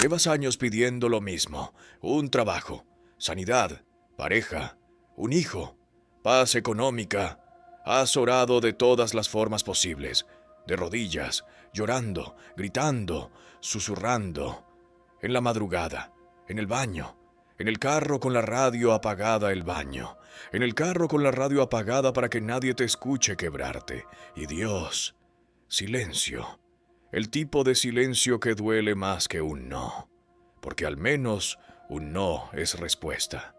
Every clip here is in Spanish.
Llevas años pidiendo lo mismo: un trabajo, sanidad, pareja, un hijo, paz económica. Has orado de todas las formas posibles, de rodillas, llorando, gritando, susurrando, en la madrugada, en el baño, en el carro con la radio apagada el baño, en el carro con la radio apagada para que nadie te escuche quebrarte. Y Dios, silencio. El tipo de silencio que duele más que un no, porque al menos un no es respuesta.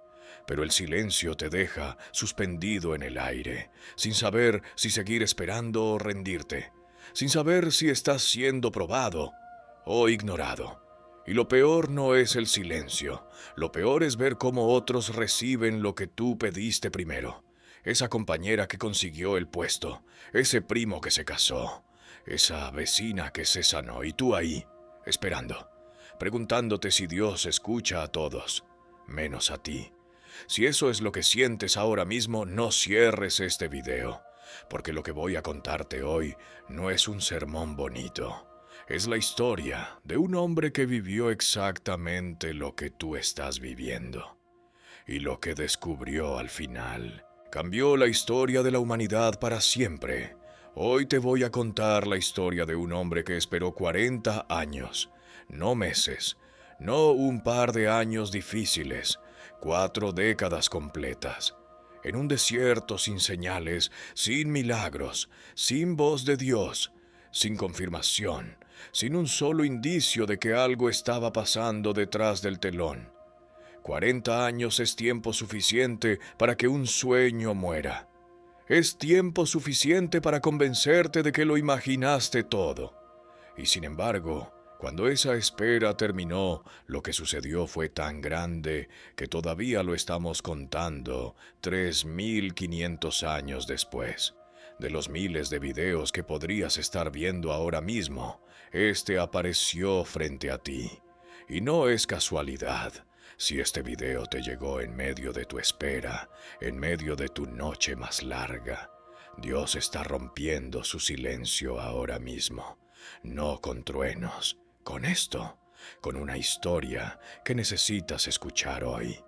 Pero el silencio te deja suspendido en el aire, sin saber si seguir esperando o rendirte, sin saber si estás siendo probado o ignorado. Y lo peor no es el silencio, lo peor es ver cómo otros reciben lo que tú pediste primero. Esa compañera que consiguió el puesto, ese primo que se casó, esa vecina que se sanó, y tú ahí, esperando, preguntándote si Dios escucha a todos, menos a ti. Si eso es lo que sientes ahora mismo, no cierres este video, porque lo que voy a contarte hoy no es un sermón bonito. Es la historia de un hombre que vivió exactamente lo que tú estás viviendo. Y lo que descubrió al final cambió la historia de la humanidad para siempre. Hoy te voy a contar la historia de un hombre que esperó 40 años, no meses, no un par de años difíciles, 4 décadas completas, en un desierto sin señales, sin milagros, sin voz de Dios, sin confirmación, sin un solo indicio de que algo estaba pasando detrás del telón. 40 años es tiempo suficiente para que un sueño muera. Es tiempo suficiente para convencerte de que lo imaginaste todo. Y sin embargo, cuando esa espera terminó, lo que sucedió fue tan grande que todavía lo estamos contando 3.500 años después. De los miles de videos que podrías estar viendo ahora mismo, este apareció frente a ti. Y no es casualidad. Si este video te llegó en medio de tu espera, en medio de tu noche más larga, Dios está rompiendo su silencio ahora mismo. No con truenos, con esto, con una historia que necesitas escuchar hoy.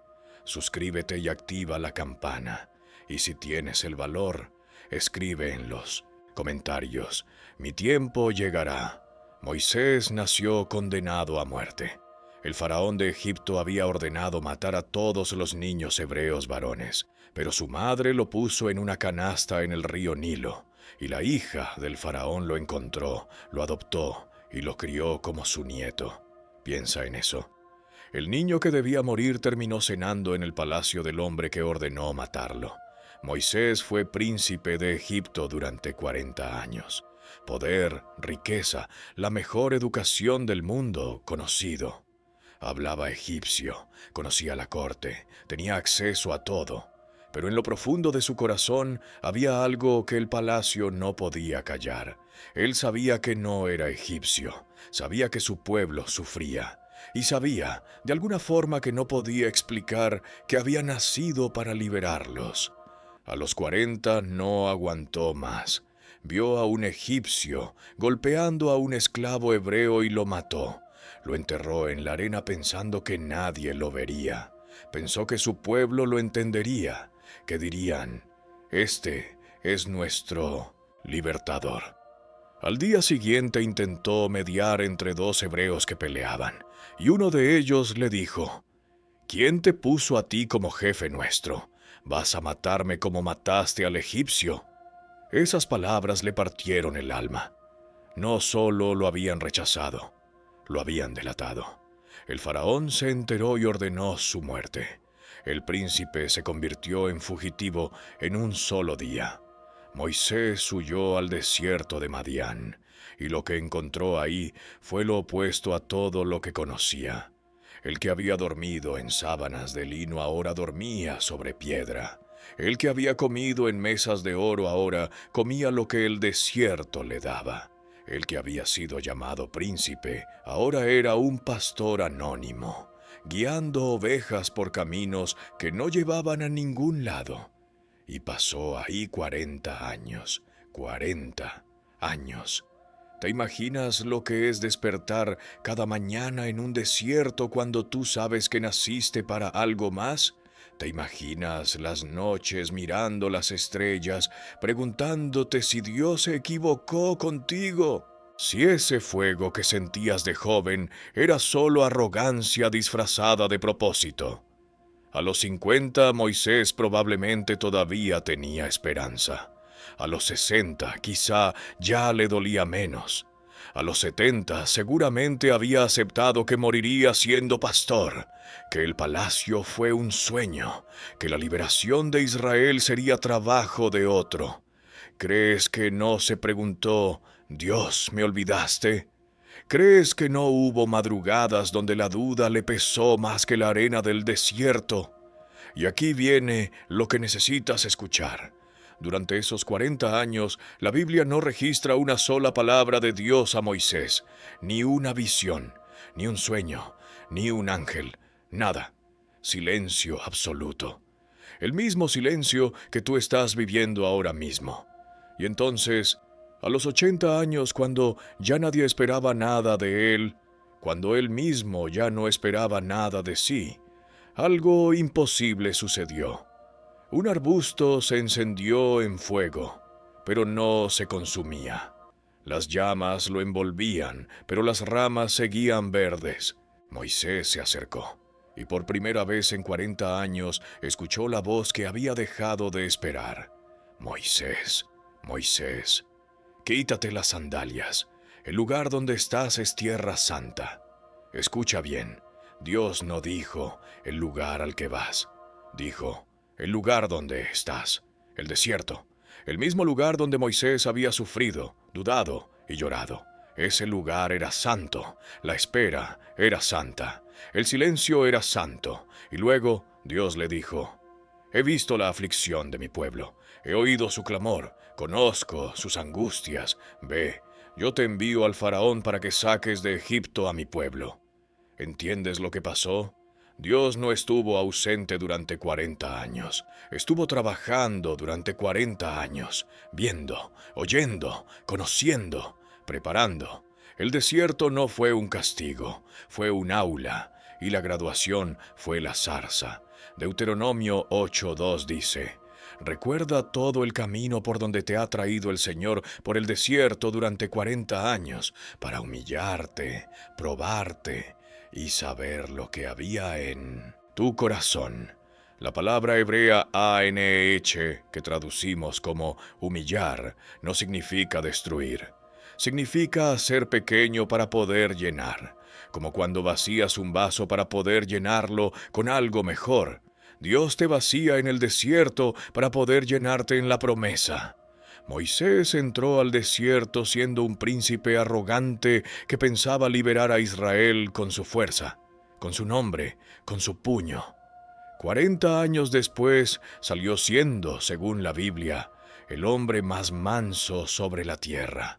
Suscríbete y activa la campana. Y si tienes el valor, escribe en los comentarios: mi tiempo llegará. Moisés nació condenado a muerte. El faraón de Egipto había ordenado matar a todos los niños hebreos varones, pero su madre lo puso en una canasta en el río Nilo, y la hija del faraón lo encontró, lo adoptó y lo crió como su nieto. Piensa en eso. El niño que debía morir terminó cenando en el palacio del hombre que ordenó matarlo. Moisés fue príncipe de Egipto durante 40 años. Poder, riqueza, la mejor educación del mundo conocido. Hablaba egipcio, conocía la corte, tenía acceso a todo, pero en lo profundo de su corazón había algo que el palacio no podía callar. Él sabía que no era egipcio, sabía que su pueblo sufría, y sabía, de alguna forma que no podía explicar, que había nacido para liberarlos. A los 40 no aguantó más. Vio a un egipcio golpeando a un esclavo hebreo y lo mató. Lo enterró en la arena pensando que nadie lo vería. Pensó que su pueblo lo entendería, que dirían: este es nuestro libertador. Al día siguiente intentó mediar entre 2 hebreos que peleaban, y uno de ellos le dijo: ¿quién te puso a ti como jefe nuestro? ¿Vas a matarme como mataste al egipcio? Esas palabras le partieron el alma. No solo lo habían rechazado, lo habían delatado. El faraón se enteró y ordenó su muerte. El príncipe se convirtió en fugitivo en un solo día. Moisés huyó al desierto de Madián, y lo que encontró ahí fue lo opuesto a todo lo que conocía. El que había dormido en sábanas de lino ahora dormía sobre piedra. El que había comido en mesas de oro ahora comía lo que el desierto le daba. El que había sido llamado príncipe ahora era un pastor anónimo, guiando ovejas por caminos que no llevaban a ningún lado. Y pasó ahí 40 años, 40 años. ¿Te imaginas lo que es despertar cada mañana en un desierto cuando tú sabes que naciste para algo más? ¿Te imaginas las noches mirando las estrellas, preguntándote si Dios se equivocó contigo? Si ese fuego que sentías de joven era solo arrogancia disfrazada de propósito. A los 50 Moisés probablemente todavía tenía esperanza. A los 60 quizá ya le dolía menos. A los 70 seguramente había aceptado que moriría siendo pastor, que el palacio fue un sueño, que la liberación de Israel sería trabajo de otro. ¿Crees que no se preguntó, Dios, ¿me olvidaste? ¿Crees que no hubo madrugadas donde la duda le pesó más que la arena del desierto? Y aquí viene lo que necesitas escuchar. Durante esos 40 años, la Biblia no registra una sola palabra de Dios a Moisés, ni una visión, ni un sueño, ni un ángel, nada. Silencio absoluto. El mismo silencio que tú estás viviendo ahora mismo. Y entonces, a los 80 años, cuando ya nadie esperaba nada de él, cuando él mismo ya no esperaba nada de sí, algo imposible sucedió. Un arbusto se encendió en fuego, pero no se consumía. Las llamas lo envolvían, pero las ramas seguían verdes. Moisés se acercó, y por primera vez en 40 años escuchó la voz que había dejado de esperar. Moisés, Moisés, quítate las sandalias. El lugar donde estás es tierra santa. Escucha bien, Dios no dijo el lugar al que vas. Dijo, el lugar donde estás, el desierto, el mismo lugar donde Moisés había sufrido, dudado y llorado. Ese lugar era santo, la espera era santa, el silencio era santo. Y luego Dios le dijo, he visto la aflicción de mi pueblo, he oído su clamor, conozco sus angustias. Ve, yo te envío al faraón para que saques de Egipto a mi pueblo. ¿Entiendes lo que pasó? Dios no estuvo ausente durante 40 años. Estuvo trabajando durante 40 años, viendo, oyendo, conociendo, preparando. El desierto no fue un castigo, fue un aula, y la graduación fue la zarza. Deuteronomio 8:2 dice, recuerda todo el camino por donde te ha traído el Señor por el desierto durante 40 años, para humillarte, probarte y saber lo que había en tu corazón. La palabra hebrea ANH, que traducimos como humillar, no significa destruir. Significa hacer pequeño para poder llenar, como cuando vacías un vaso para poder llenarlo con algo mejor. Dios te vacía en el desierto para poder llenarte en la promesa. Moisés entró al desierto siendo un príncipe arrogante que pensaba liberar a Israel con su fuerza, con su nombre, con su puño. 40 años después salió siendo, según la Biblia, el hombre más manso sobre la tierra.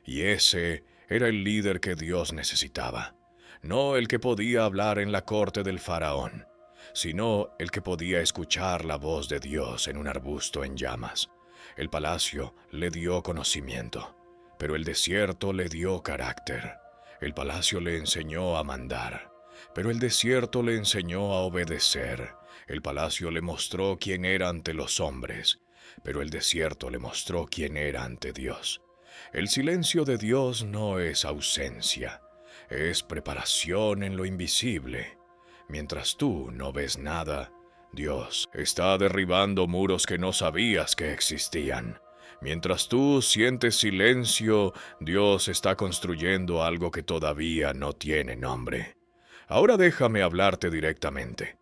Y ese era el líder que Dios necesitaba, no el que podía hablar en la corte del faraón, sino el que podía escuchar la voz de Dios en un arbusto en llamas. El palacio le dio conocimiento, pero el desierto le dio carácter. El palacio le enseñó a mandar, pero el desierto le enseñó a obedecer. El palacio le mostró quién era ante los hombres, pero el desierto le mostró quién era ante Dios. El silencio de Dios no es ausencia, es preparación en lo invisible. Mientras tú no ves nada, Dios está derribando muros que no sabías que existían. Mientras tú sientes silencio, Dios está construyendo algo que todavía no tiene nombre. Ahora déjame hablarte directamente.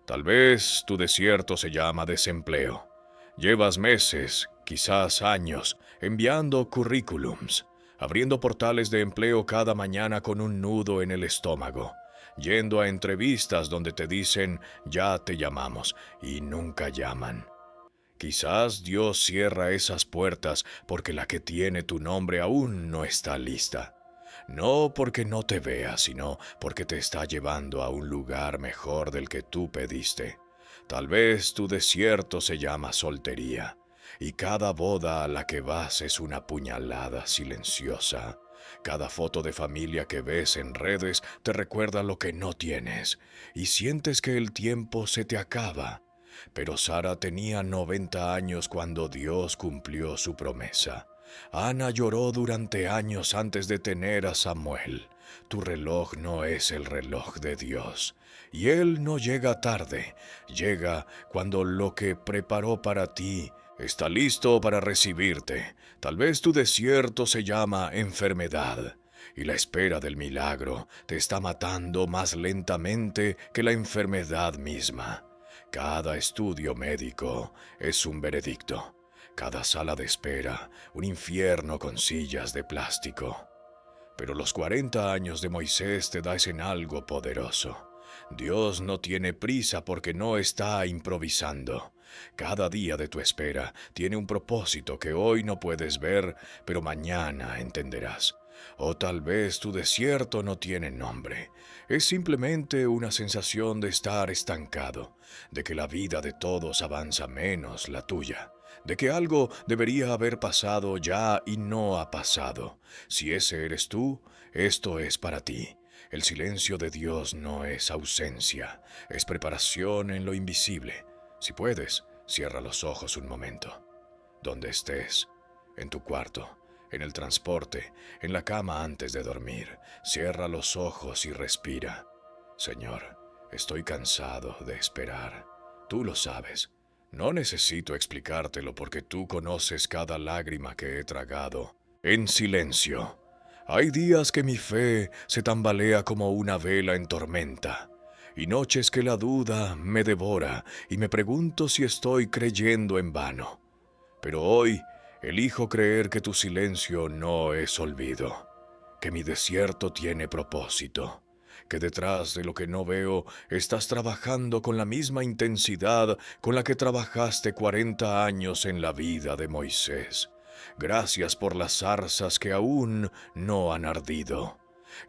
Tal vez tu desierto se llama desempleo. Llevas meses, quizás años, enviando currículums, abriendo portales de empleo cada mañana con un nudo en el estómago, yendo a entrevistas donde te dicen, ya te llamamos, y nunca llaman. Quizás Dios cierra esas puertas porque la que tiene tu nombre aún no está lista. No porque no te vea, sino porque te está llevando a un lugar mejor del que tú pediste. Tal vez tu desierto se llama soltería, y cada boda a la que vas es una puñalada silenciosa. Cada foto de familia que ves en redes te recuerda lo que no tienes y sientes que el tiempo se te acaba. Pero Sara tenía 90 años cuando Dios cumplió su promesa. Ana lloró durante años antes de tener a Samuel. Tu reloj no es el reloj de Dios. Y Él no llega tarde, llega cuando lo que preparó para ti está listo para recibirte. Tal vez tu desierto se llama enfermedad, y la espera del milagro te está matando más lentamente que la enfermedad misma. Cada estudio médico es un veredicto. Cada sala de espera, un infierno con sillas de plástico. Pero los 40 años de Moisés te dan algo poderoso. Dios no tiene prisa porque no está improvisando. Cada día de tu espera tiene un propósito que hoy no puedes ver, pero mañana entenderás. O tal vez tu desierto no tiene nombre. Es simplemente una sensación de estar estancado, de que la vida de todos avanza menos la tuya, de que algo debería haber pasado ya y no ha pasado. Si ese eres tú, esto es para ti. El silencio de Dios no es ausencia, es preparación en lo invisible. Si puedes, cierra los ojos un momento. Donde estés, en tu cuarto, en el transporte, en la cama antes de dormir, cierra los ojos y respira. Señor, estoy cansado de esperar. Tú lo sabes. No necesito explicártelo porque tú conoces cada lágrima que he tragado. En silencio. Hay días que mi fe se tambalea como una vela en tormenta, y noches que la duda me devora y me pregunto si estoy creyendo en vano. Pero hoy elijo creer que tu silencio no es olvido, que mi desierto tiene propósito, que detrás de lo que no veo estás trabajando con la misma intensidad con la que trabajaste 40 años en la vida de Moisés. Gracias por las zarzas que aún no han ardido.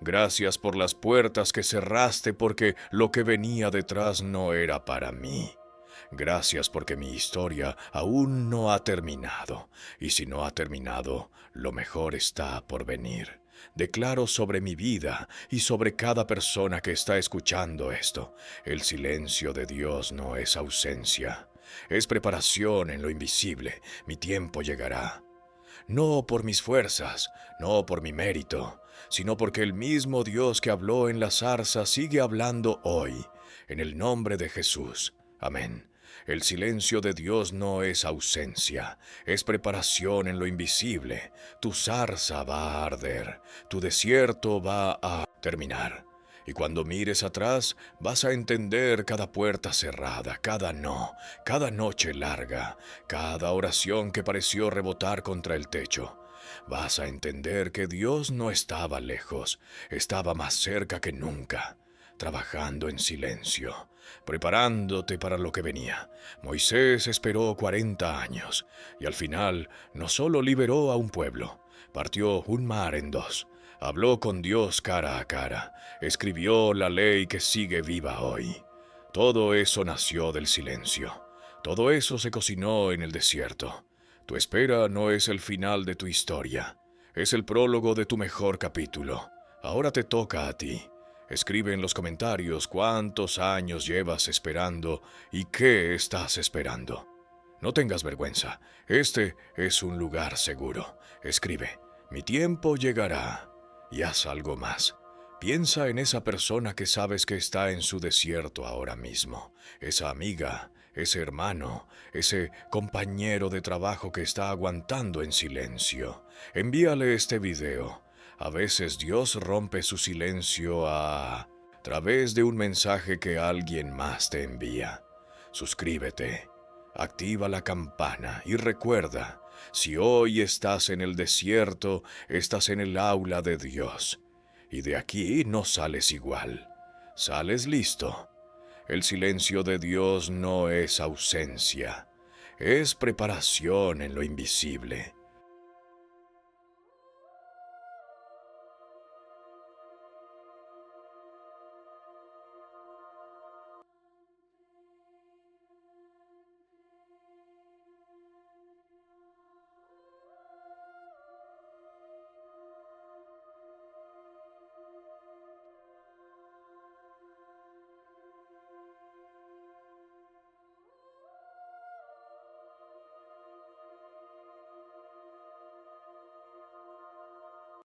Gracias por las puertas que cerraste porque lo que venía detrás no era para mí. Gracias porque mi historia aún no ha terminado, y si no ha terminado, lo mejor está por venir. Declaro sobre mi vida y sobre cada persona que está escuchando esto: el silencio de Dios no es ausencia, es preparación en lo invisible. Mi tiempo llegará. No por mis fuerzas, no por mi mérito, sino porque el mismo Dios que habló en la zarza sigue hablando hoy, en el nombre de Jesús. Amén. El silencio de Dios no es ausencia, es preparación en lo invisible. Tu zarza va a arder, tu desierto va a terminar. Y cuando mires atrás, vas a entender cada puerta cerrada, cada no, cada noche larga, cada oración que pareció rebotar contra el techo. Vas a entender que Dios no estaba lejos, estaba más cerca que nunca, trabajando en silencio, preparándote para lo que venía. Moisés esperó 40 años, y al final no solo liberó a un pueblo, partió un mar en dos. Habló con Dios cara a cara, escribió la ley que sigue viva hoy. Todo eso nació del silencio. Todo eso se cocinó en el desierto. Tu espera no es el final de tu historia, es el prólogo de tu mejor capítulo. Ahora te toca a ti. Escribe en los comentarios cuántos años llevas esperando y qué estás esperando. No tengas vergüenza, este es un lugar seguro. Escribe: mi tiempo llegará. Y haz algo más. Piensa en esa persona que sabes que está en su desierto ahora mismo, esa amiga, ese hermano, ese compañero de trabajo que está aguantando en silencio. Envíale este video. A veces Dios rompe su silencio a través de un mensaje que alguien más te envía. Suscríbete, activa la campana y recuerda: si hoy estás en el desierto, estás en el aula de Dios. Y de aquí no sales igual. Sales listo. El silencio de Dios no es ausencia, es preparación en lo invisible.